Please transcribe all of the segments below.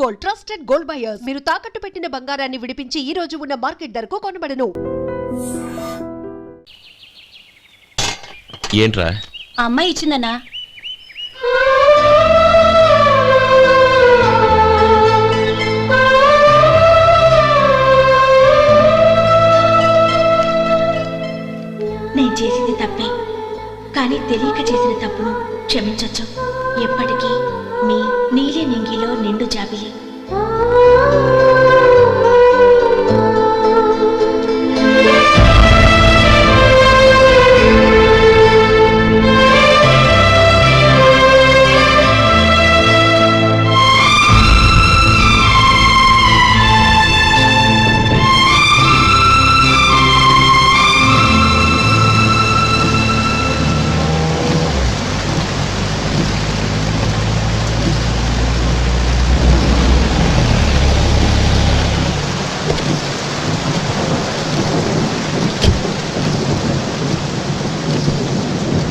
Gold, trusted gold buyers. మీరు తాకట్టు పెట్టిన బంగారాన్ని విడిపించి ఈ రోజు ఉన్న మార్కెట్ ధరకు కొనబడను. ఏంట్రా? ఆ అమ్మాయి ఇచ్చిందన్నా. నేను చేసింది తప్పే, కానీ తెలియక చేసిన తప్పును క్షమించొచ్చు. ఎప్పటికీ మీ నీలి నింగిలో నిండు జాబిలి.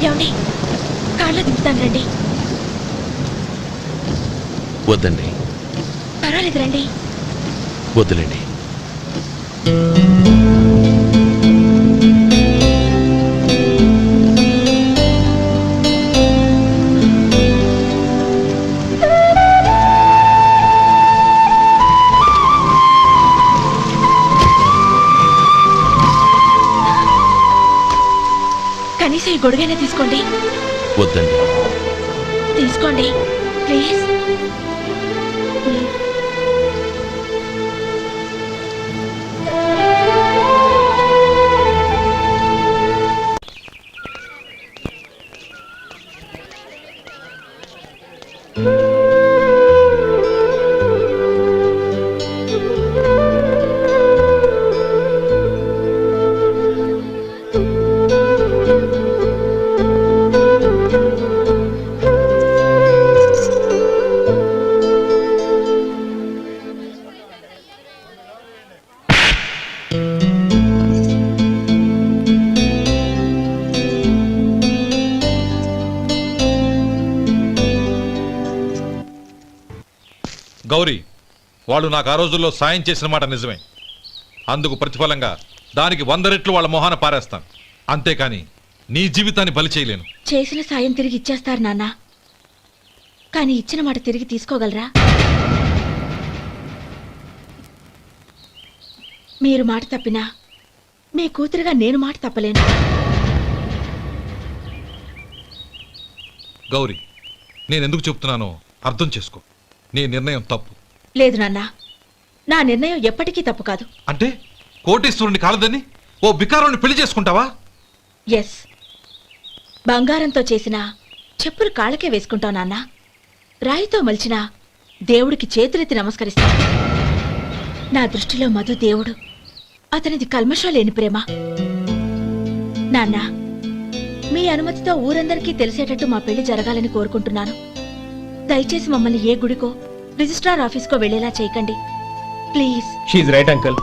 ఏమండి, కార్లో దింపుతాను రండి. వద్దండి. పర్వాలేదు రండి. వద్దులేండి. కనీసం ఈ గొడుగైనా తీసుకోండి. వద్దండి. తీసుకోండి ప్లీజ్. గౌరీ, వాళ్ళు నాకు ఆ రోజుల్లో సాయం చేసిన మాట నిజమే. అందుకు ప్రతిఫలంగా దానికి 100 రెట్లు వాళ్ళ మొహాన పారేస్తాను. అంతేకాని నీ జీవితాన్ని బలి చేయలేను. చేసిన సాయం తిరిగి ఇచ్చేస్తారు నాన్న, కానీ ఇచ్చిన మాట తిరిగి తీసుకోగలరా? మీరు మాట తప్పినా మీ కూతురుగా నేను మాట తప్పలేను. గౌరీ, నేనెందుకు చెప్తున్నానో అర్థం చేసుకో. నీ నిర్ణయం తప్పు. లేదు నాన్న, నా నిర్ణయం ఎప్పటికీ తప్పు కాదు. అంటే కోటీశ్వరుని కాలదని ఓ బికారుని పెళ్లి చేసుకుంటావా? ఎస్, బంగారంతో చేసిన చెప్పులు కాళ్ళకే వేసుకుంటావు నాన్న. రాయితో మలిచిన దేవుడికి చేతులెత్తి నమస్కరిస్తా. నా దృష్టిలో మధు దేవుడు, అతనిది కల్మషం లేని ప్రేమ. నాన్న, మీ అనుమతితో ఊరందరికీ తెలిసేటట్టు మా పెళ్లి జరగాలని కోరుకుంటున్నాను. దయచేసి మమ్మల్ని ఏ గుడికో రిజిస్ట్రార్ ఆఫీస్కో వెళ్లేలా చేయకండి ప్లీజ్. షీఈ్ రైట్ అంకుల్.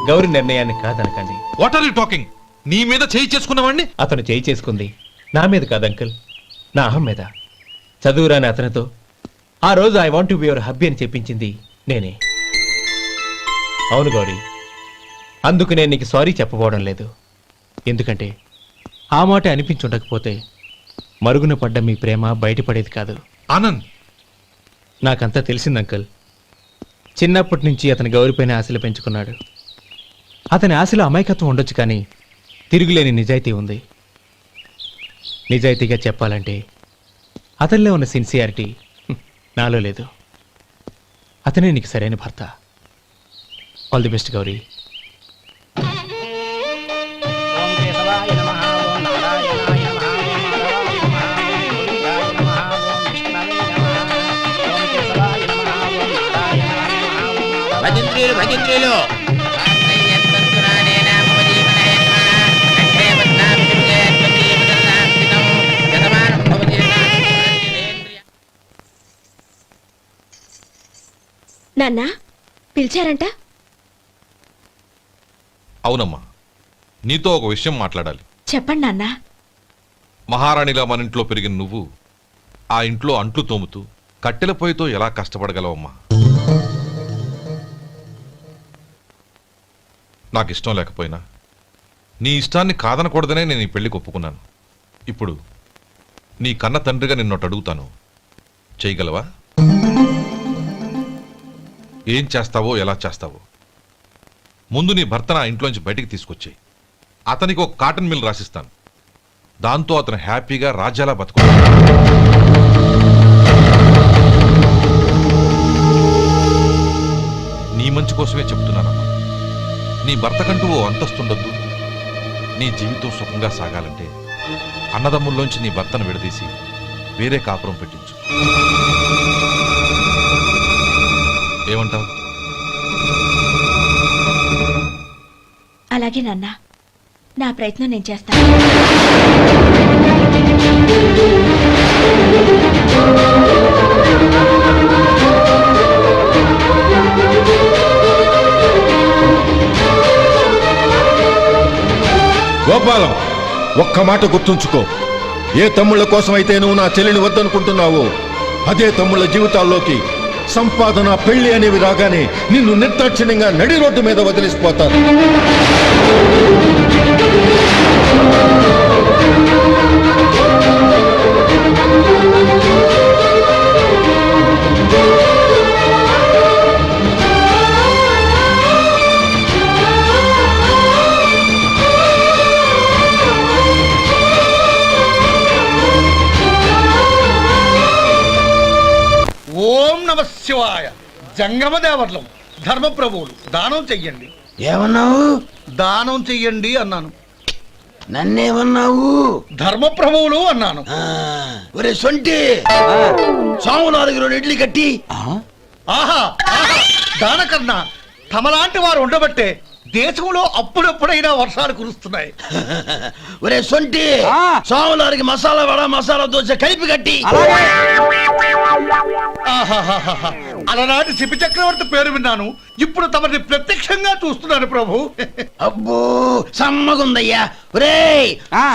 గౌరీ నిర్ణయాన్ని కాదనకండి. What are you talking? నీ మీద చేయి చేసుకున్నవాడిని అతను చేయి చేసుకుంది నా మీద కాదు అంకుల్, నా అహం మీద. చదువురాని అతనితో ఆ రోజు I want to be your hubby అని చెప్పించింది నేనే. అవును గౌరీ, అందుకు నేను నీకు సారీ చెప్పబోవడం లేదు. ఎందుకంటే ఆ మాట అనిపించుండకపోతే మరుగున పడ్డ మీ ప్రేమ బయటపడేది కాదు. ఆనంద్, నాకంతా తెలిసింది అంకుల్. చిన్నప్పటి నుంచి అతని గౌరీపైన ఆశలు పెంచుకున్నాడు. అతని ఆశలో అమాయకత్వం ఉండొచ్చు, కానీ తిరుగులేని నిజాయితీ ఉంది. నిజాయితీగా చెప్పాలంటే అతనిలో ఉన్న సిన్సియారిటీ నాలో లేదు. అతనే నీకు సరైన భర్త. All the best Gauri. భజంత్రీలు నాన్న పిలిచారంట? అవునమ్మా, నీతో ఒక విషయం మాట్లాడాలి. చెప్పండి నాన్న. మహారాణిలా మన ఇంట్లో పెరిగిన నువ్వు ఆ ఇంట్లో అంట్లు తోముతూ కట్టెల పొయ్యితో ఎలా కష్టపడగలవమ్మా? నాకు ఇష్టం లేకపోయినా నీ ఇష్టాన్ని కాదనకూడదనే నేను ఈ పెళ్లికి ఒప్పుకున్నాను. ఇప్పుడు నీ కన్న తండ్రిగా నిన్నొకటి అడుగుతాను, చేయగలవా? ఏం చేస్తావో ఎలా చేస్తావో ముందు నీ భర్త నా ఇంట్లోంచి బయటికి తీసుకొచ్చేయి. అతనికి ఒక కాటన్ మిల్ రాసిస్తాను. దాంతో అతను హ్యాపీగా రాజ్యాలా బతుకుతాడు. నీ మంచి కోసమే చెప్తున్నానమ్మా. నీ భర్తకంటూ ఓ అంతస్తుండొద్దు. నీ జీవితం సుఖంగా సాగాలంటే అన్నదమ్ముల్లోంచి నీ భర్తను విడదీసి వేరే కాపురం పెట్టించు. ఏమంటావు? అలాగే నాన్న, నా ప్రయత్నం నేను చేస్తాను. గోపాలం, ఒక్క మాట గుర్తుంచుకో. ఏ తమ్ముళ్ళ కోసమైతే నువ్వు నా చెల్లిని వద్దనుకుంటున్నావో అదే తమ్ముళ్ళ జీవితాల్లోకి సంపాదన, పెళ్లి అనేవి రాగానే నిన్ను నిర్దాక్షిణ్యంగా నడి రోడ్డు మీద వదిలిసిపోతారు. ఓం నమ శివాయ. జంగమ దేవర్లం, ధర్మప్రభువులు, దానం చెయ్యండి. ఏమన్నావు? దానం చెయ్యండి అన్నాను. నన్నేమన్నావు? ధర్మప్రభువులు అన్నాను. ఒరే సొంటి, సోమనాథుకి 2 ఇడ్లీ కట్టి. ఆహా ఆహా, దానకన్నా తమలాంటి వారు ఉండబట్టే దేశంలో అప్పుడప్పుడైనా వర్షాలు కురుస్తున్నాయి. ఒరే సొంటి, సోమనాథుకి మసాలా వడ, మసాలా దోశ కలిపి కట్టి. ఆహాహాహా, అలనాటి శిపి చక్రవర్తి పేరు విన్నాను, ఇప్పుడు తమని ప్రత్యక్షంగా చూస్తున్నాను ప్రభు. అబ్బో సమ్మగుందయ్యా. ఒరే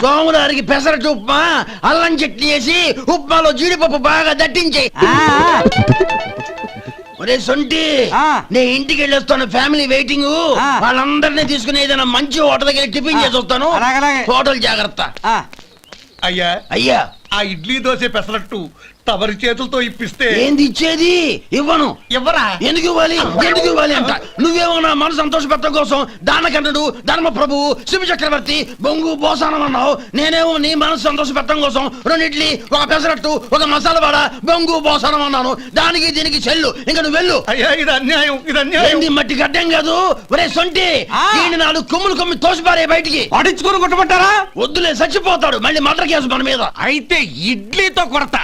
సోమనాథుకి పెసరట్టు ఉప్మా, అల్లం చట్నీ వేసి ఉప్మాలో జీడిపప్పు బాగా దట్టించి. ఒరే సొంటి, నే ఇంటికి వెళ్ళొస్తాను, ఫ్యామిలీ వెయిటింగ్. వాళ్ళందరినీ తీసుకుని ఏదైనా మంచి హోటల్కి వెళ్ళి టిఫిన్ చేసి వస్తాను. హోటల్ జాగ్రత్త. అయ్యా అయ్యా, ఆ ఇడ్లీ దోశ పెసరట్టు తమరి చేతులతో ఇప్పిస్తే. ఏంది ఇచ్చేది? ఇవ్వను. ఎవరా? ఎందుకు ఇవ్వాలి? ఎందుకు ఇవ్వాలి అంట. నువ్వేమన్నా మన సంతోష పెట్టడం కోసం దానకంటుడు, ధర్మ ప్రభువు, శివ చక్రవర్తి, బొంగు బోసానం అన్నావు. నేనేమో నీ మనసు సంతోష పెట్టడం కోసం 2 ఇడ్లీ, ఒక పెసరట్టు, ఒక మసాలా వడ, బొంగు బోసానం అన్నాను. దానికి దీనికి చెల్లు. ఇంకా నువ్వు వెళ్ళు. అయ్యా ఇది అన్యాయం, ఇది అన్యాయం. ఏంది మట్టి గడ్డం కాదు. ఒరే సొంటి, దీన్ని 4 కొమ్ములు తోసిపారే బయటికి. పడించుకొని కొట్టమంటారా? వద్దులే, చచ్చిపోతాడు. మళ్ళీ మర్డర్ కేసు మన మీద. అయితే ఇడ్లీతో కొడతా.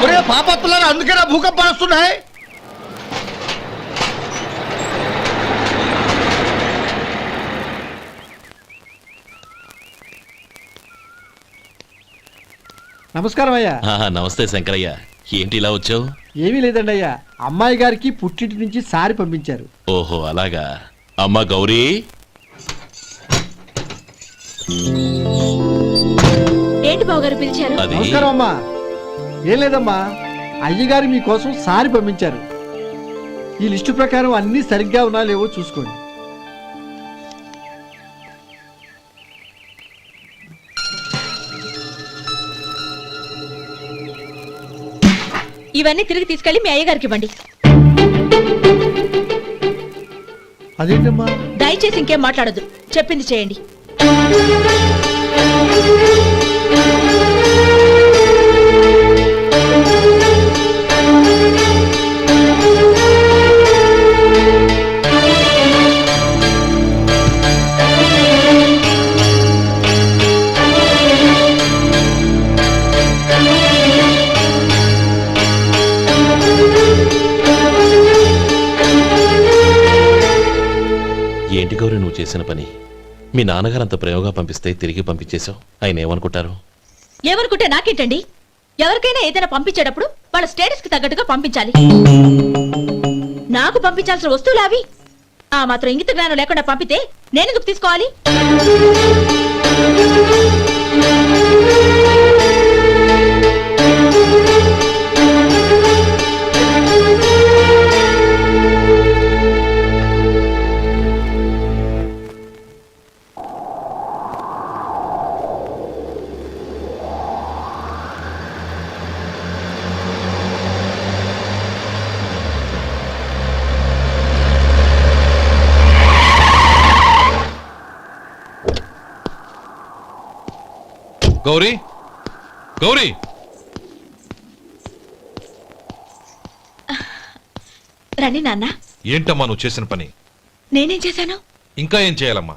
ఒరే పాపత్తులారా, అందుకేనా భూకంపాలు వస్తున్నాయి? నమస్కారం అయ్యా. నమస్తే శంకరయ్య, ఏంటి ఇలా వచ్చావు? ఏమీ లేదండి అయ్యా, అమ్మాయి గారికి పుట్టింటి నుంచి సారి పంపించారు. ఓహో అలాగా. అమ్మా గౌరీ. ఏంటి బావగారు పిలిచారు? అది నమస్కారం అమ్మా. ఏం లేదమ్మా, అయ్యగారు మీకోసం సారి పంపించారు. ఈ లిస్టు ప్రకారం అన్ని సరిగ్గా ఉన్నా లేవో చూసుకోండి. ఇవన్నీ తిరిగి తీసుకెళ్లి మీ అయ్యగారికి ఇవ్వండి. అదేంటమ్మా? దయచేసి ఇంకేం మాట్లాడద్దు, చెప్పింది చేయండి. ఏంటి గౌరీ నువ్వు చేసిన పని? మీ నాన్నగారు అంత ప్రేమగా పంపిస్తే తిరిగి పంపించేశావు. ఆయన ఏమనుకుంటారు? ఏమనుకుంటే నాకేంటండి? ఎవరికైనా ఏదైనా పంపించేటప్పుడు వాళ్ళ స్టేటస్ కి తగ్గట్టుగా పంపించాలి. నాకు పంపించాల్సిన వస్తువులు అవి. ఆ మాత్రం ఇంగిత జ్ఞానం లేకుండా పంపితే నేనెందుకు తీసుకోవాలి? గౌరీ గౌరీ రండి నాన్న. ఏంటమ్మా నువ్వు చేసిన పని? నేనేం చేశాను? ఇంకా ఏం చేయాలమ్మా?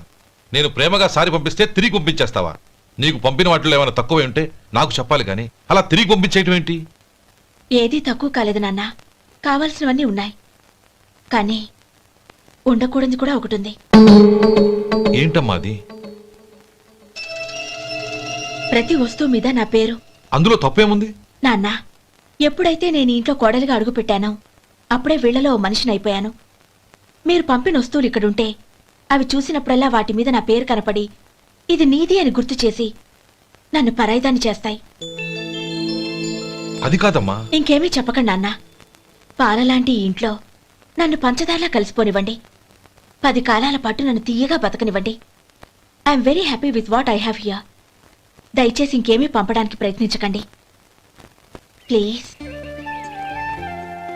నేను ప్రేమగా సారి పంపిస్తే తిరిగి పంపించేస్తావా? నీకు పంపిన వాటిలో ఏమైనా తక్కువ ఉంటే నాకు చెప్పాలి కానీ అలా తిరిగి పంపించేయటం ఏంటి? ఏదీ తక్కువ కాలేదు నాన్న. కావాల్సినవన్నీ ఉన్నాయి, కానీ ఉండకూడదు కూడా ఒకటి ఉంది. ఏంటమ్మా అది? ప్రతి వస్తువు మీద నా పేరు. అందులో తప్పేముంది? నాన్న, ఎప్పుడైతే నేను ఈ ఇంట్లో కోడలిగా అడుగు పెట్టానో అప్పుడే వీళ్లలో ఓ మనిషిని అయిపోయాను. మీరు పంపిన వస్తువులు ఇక్కడుంటే అవి చూసినప్పుడల్లా వాటి మీద నా పేరు కనపడి ఇది నీది అని గుర్తు చేసి నన్ను పరాయిదాన్ని చేస్తాయి. అది కాదమ్మా. ఇంకేమీ చెప్పకండి నాన్న. పాలలాంటి ఈ ఇంట్లో నన్ను పంచదారలా కలిసిపోనివ్వండి. 10 కాలాల పాటు నన్ను తీయగా బతకనివ్వండి. I'm very happy with what I have here. దయచేసి ఇంకేమీ పంపడానికి ప్రయత్నించకండి ప్లీజ్.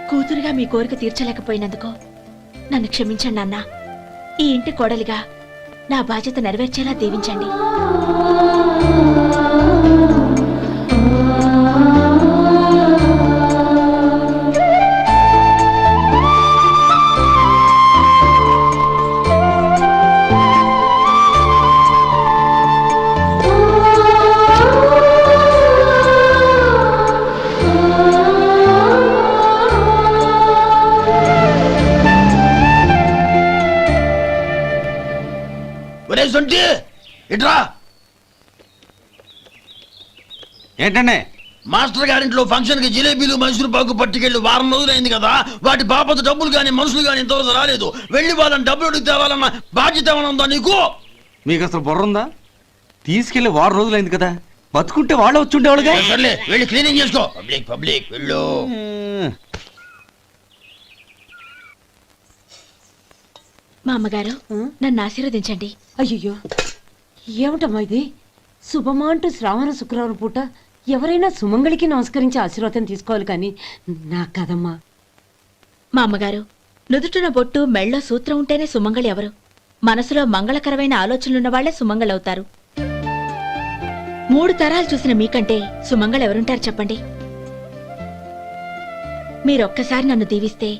కూతురుగా మీ కోరిక తీర్చలేకపోయినందుకు నన్ను క్షమించండి నాన్న. ఈ ఇంటి కోడలిగా నా బాధ్యత నెరవేర్చేలా దీవించండి. ఒరే సొంటి ఇట్రా. ఏంటండి? మాస్టర్ గారింట్లో ఫంక్షన్ కి జిలేబీలు మైసూరు పాకు పట్టుకెళ్ళి వారం రోజులైంది కదా. వాటి బాపత డబ్బులు కానీ మనుషులు కానీ ఇంతవరకు రాలేదు. వెళ్ళి వాళ్ళని డబ్బులు అడిగి తేవాలన్న బాధ్యత ఏమైనా ఉందా నీకు? మీకు అసలు బుర్ర ఉందా? తీసుకెళ్లి వారం రోజులైంది కదా, బతుకుంటే వాళ్ళు వచ్చి ఉండేవాళ్ళుగా. సర్లే వెళ్ళి క్లీనింగ్ చేసుకో. పబ్లిక్ పబ్లిక్ వెళ్ళు. మా అమ్మగారు నన్ను ఆశీర్వదించండి. అయ్యో ఏమిటమ్మా ఇది? శుభమా అంటూ శ్రావణ శుక్రవారం పూట ఎవరైనా సుమంగళికి నమస్కరించి ఆశీర్వాదం తీసుకోవాలి కానీ నా కదమ్మా. మా అమ్మగారు నుదుటిన బొట్టు మెళ్ళో సూత్రం ఉంటేనే సుమంగళి ఎవరు? మనసులో మంగళకరమైన ఆలోచనలున్న వాళ్లే సుమంగళవుతారు. 3 తరాలు చూసిన మీకంటే సుమంగళ ఎవరుంటారు చెప్పండి? మీరొక్కసారి నన్ను దీవిస్తే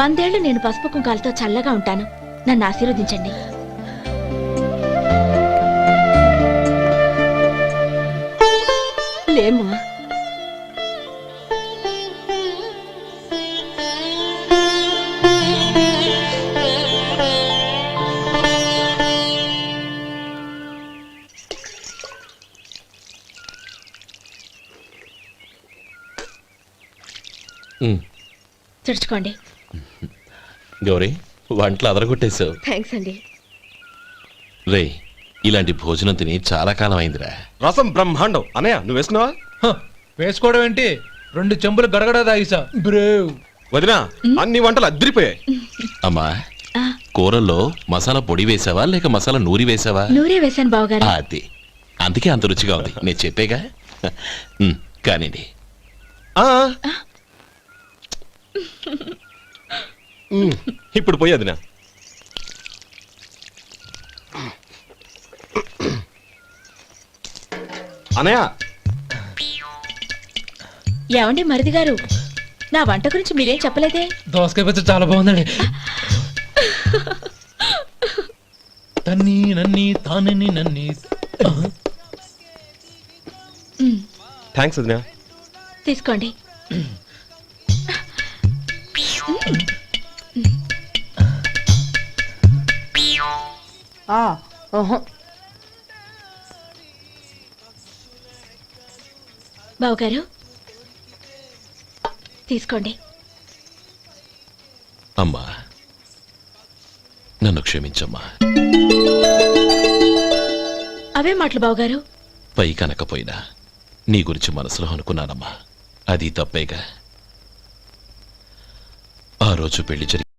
100 ఏళ్లు నేను పసుపు కుంకాలతో చల్లగా ఉంటాను. నన్ను ఆశీర్వదించండి. లేమ్మా. తుడుచుకోండి. గౌరీ, వంటలు అదరగొట్టేశావు. థ్యాంక్స్ అండి. రే, ఇలాంటి భోజనం తిని చాలా కాలం అయిందిరా. రసం బ్రహ్మాండం. అనయ్య నువ్వు వేసుకున్నావా? వేసుకోవడం ఏంటి? 2 చెంబులు గడగడ తాగిసా బ్రేవ్. వదినా, అన్ని వంటలు అద్దరిపోయాయి. అమ్మా, ఆ, కూరల్లో మసాలా పొడి వేసావా లేక మసాలా నూరి వేసావా? నూరే వేశాను బావగారు. అది అందుకే అంత రుచిగా ఉంది. నేను చెప్పేగా. కానివ్వండి. ఇప్పుడు పోయి వదినా. అనయ్య, ఏమండి మరిది గారు, నా వంట గురించి మీరేం చెప్పలేదే? దోసకాయ పచ్చడి చాలా బాగుందండి. తన్ని నన్ని తానని నన్ని. థ్యాంక్స్ వదినా. తీసుకోండి. బావగారు తీసుకోండి. అమ్మా, నన్ను క్షమించమ్మా. అవే మాటలు బావగారు. పై కనకపోయినా నీ గురించి మనసులో అనుకున్నానమ్మా. అది తప్పేగా. ఆ రోజు పెళ్లి జరిగి